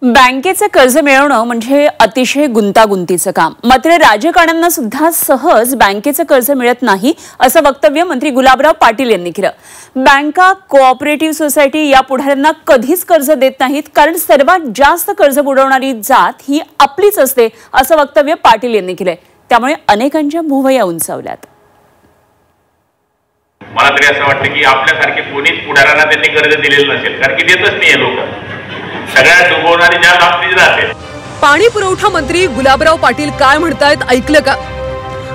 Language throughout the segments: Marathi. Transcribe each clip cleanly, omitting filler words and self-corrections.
बँकेचे कर्ज मिळवणं म्हणजे अतिशय गुंतागुंतीचं काम। मात्र राजकारण्यांना सुद्धा सहज बँकेचे कर्ज मिळत नाही असं वक्तव्य मंत्री गुलाबराव पाटील यांनी केलं। बँका, कोऑपरेटिव्ह सोसायटी या पुढाऱ्यांना कधीच कर्ज देत नाहीत, कारण सर्वात जास्त कर्ज बुडवणारी जात ही आपलीच असते असं वक्तव्य पाटील यांनी केलंय। त्यामुळे अनेकांच्या भुवया उंचावल्यात। मला तरी असं वाटतं की आपल्यासारखे कोणीच पुढाऱ्यांना त्यांनी कर्ज दिलेलं नसेल, कारण की देतच नाहीये लोक। सगळ्यात डुबवणारी ज्या बाबतीत राहते। पाणी पुरवठा मंत्री गुलाबराव पाटील काय म्हणतायत ऐकलं का?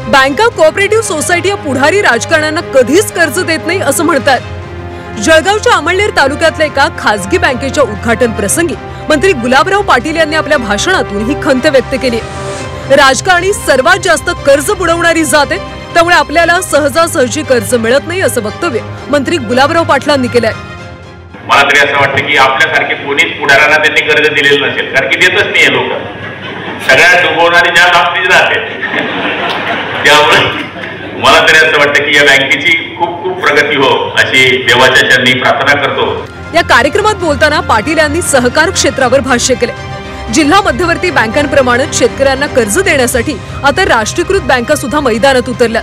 बँका, कोऑपरेटिव्ह सोसायटी या पुढारी राजकारण्यांना कधीच कर्ज देत नाही असं म्हणतात। जळगावच्या अमळनेर तालुक्यातल्या एका खासगी बँकेच्या उद्घाटन प्रसंगी मंत्री गुलाबराव पाटील यांनी आपल्या भाषणातून ही खंत व्यक्त केली। राजकारणी सर्वात जास्त कर्ज बुडवणारी जात आहे, त्यामुळे आपल्याला सहजासहजी कर्ज मिळत नाही असं वक्तव्य मंत्री गुलाबराव पाटलांनी केलंय। मला तरी असं वाटतं की आपल्यासारखे कोणीच पुढाऱ्यांना त्यांनी कर्ज दिलेलं नसेल, कारण की देतच नाहीये लोक। सगळ्यात डुबवणारी ज्या बाबतीत राहते। त्यामुळे मला तरी असं वाटतं की या बँकेची खूप खूप प्रगती हो अशी देवाच्या चरणी प्रार्थना करतो। या कार्यक्रमात बोलताना पाटील यांनी सहकार क्षेत्रावर भाष्य केले। जिल्हा मध्यवर्ती बँकांप्रमाणे शेतकऱ्यांना कर्ज देण्यासाठी आता राष्ट्रीयकृत बँका सुद्धा मैदानात उतरल्या।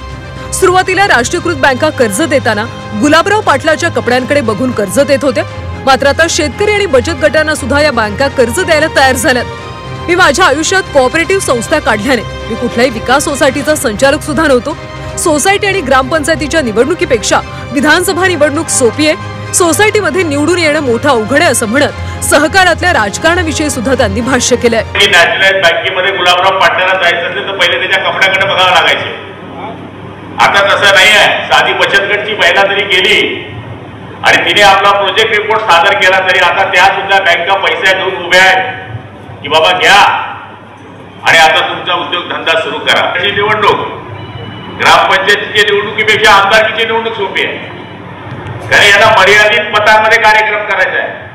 सुरुवातीला राष्ट्रीयकृत बँका कर्ज देताना गुलाबराव पाटलाच्या कपड्यांकडे बघून कर्ज देत होत्या, मात्र आता शेतकरी आणि बचत गटांना सुद्धा या बँका कर्ज द्यायला तयार झाल्यात। मी माझ्या आयुष्यात कोऑपरेटिव्ह संस्था काढल्याने मी कुठल्याही विकास सोसायटीचा संचालक सुद्धा नव्हतो। सोसायटी आणि ग्रामपंचायतीच्या निवडणुकीपेक्षा विधानसभा निवडणूक सोपी आहे। सोसायटीमध्ये निवडून येणं मोठं अवघड आहे असं म्हणत सहकारातल्या राजकारणाविषयी सुद्धा त्यांनी भाष्य केलंय। नॅशनलाइज बँकेमध्ये गुलाबराव पाटलांना जायचं असेल तर पहिले त्याच्या कपड्याकडे बघावं लागायचे। आता तसं नाही आहे। साधी बचत गटची महिला तरी गेली आणि तिने आपला प्रोजेक्ट रिपोर्ट सादर केला तरी आता त्या सुद्धा बँका पैसे देऊन उभ्या आहेत की बाबा घ्या आणि आता तुमचा उद्योगधंदा सुरू करा। अशी निवडणूक ग्रामपंचायतीच्या निवडणुकीपेक्षा आमदारकीची निवडणूक सोपी आहे, कारण यांना मर्यादित मतांमध्ये कार्यक्रम करायचा आहे।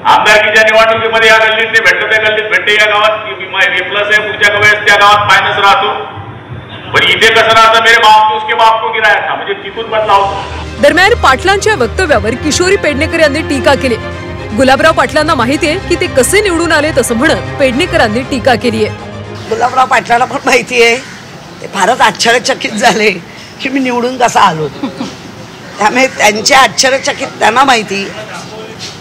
आमदारकीच्या निवडणुकीमध्ये या गल्लीत भेटतो, त्या गल्लीत भेटते, या गावात प्लस आहे, पुढच्या वेळेस त्या गावात मायनस राहतो। पण इथे कसं राहतं, मेरे बाप उसके बाप को गिराया था, म्हणजे तिथून बदला होतो। दरम्यान पाटलांच्या वक्तव्यावर किशोरी पेडणेकर यांनी टीका केली। गुलाबराव पाटलांना माहिती आहे की ते कसे निवडून आले असं म्हणत पेडणेकरांनी टीका केली आहे। गुलाबराव पाटलांना पण माहिती आहे, ते फारच आश्चर्यचकित झाले की मी निवडून कसा आलो। त्यामुळे त्यांचे आश्चर्यचकित त्यांना माहिती,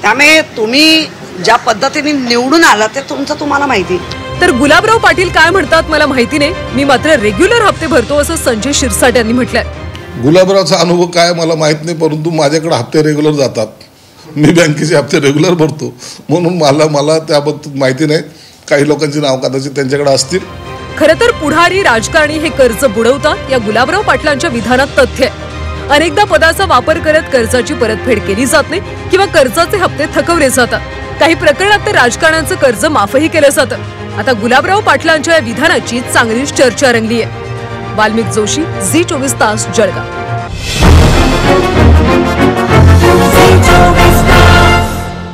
त्यामुळे तुम्ही ज्या पद्धतीने निवडून आला ते तुमचं तुम्हाला माहिती। तर गुलाबराव पाटील काय म्हणतात मला माहिती नाही, मी मात्र रेग्युलर हप्ते भरतो असं संजय शिरसाट यांनी म्हटलंय। गुलाबरावचा अनुभव काय मला माहित नाही, परंतु माझ्याकडे हप्ते रेग्युलर जातात, मी बँकेचे हप्ते रेग्युलर भरतो, म्हणून मला त्याबद्दल माहिती नाही। काही लोकांची नाव कदाचित त्यांच्याकडे असतील। खरं तर पुढारी राजकारणी हे कर्ज बुडवतात या गुलाबराव पाटलांच्या विधानात तथ्य आहे। अनेकदा पदाचा वापर करत कर्जाची परतफेड केली जात नाही किंवा कर्जाचे हप्ते थकवले जातात। काही प्रकरणात तर राजकारण्यांचं कर्ज माफही केलं जातं। आता गुलाबराव पाटलांच्या या विधानाची चांगलीच चर्चा रंगली आहे। वाल्मिक जोशी, झी24 तास, जळगाव।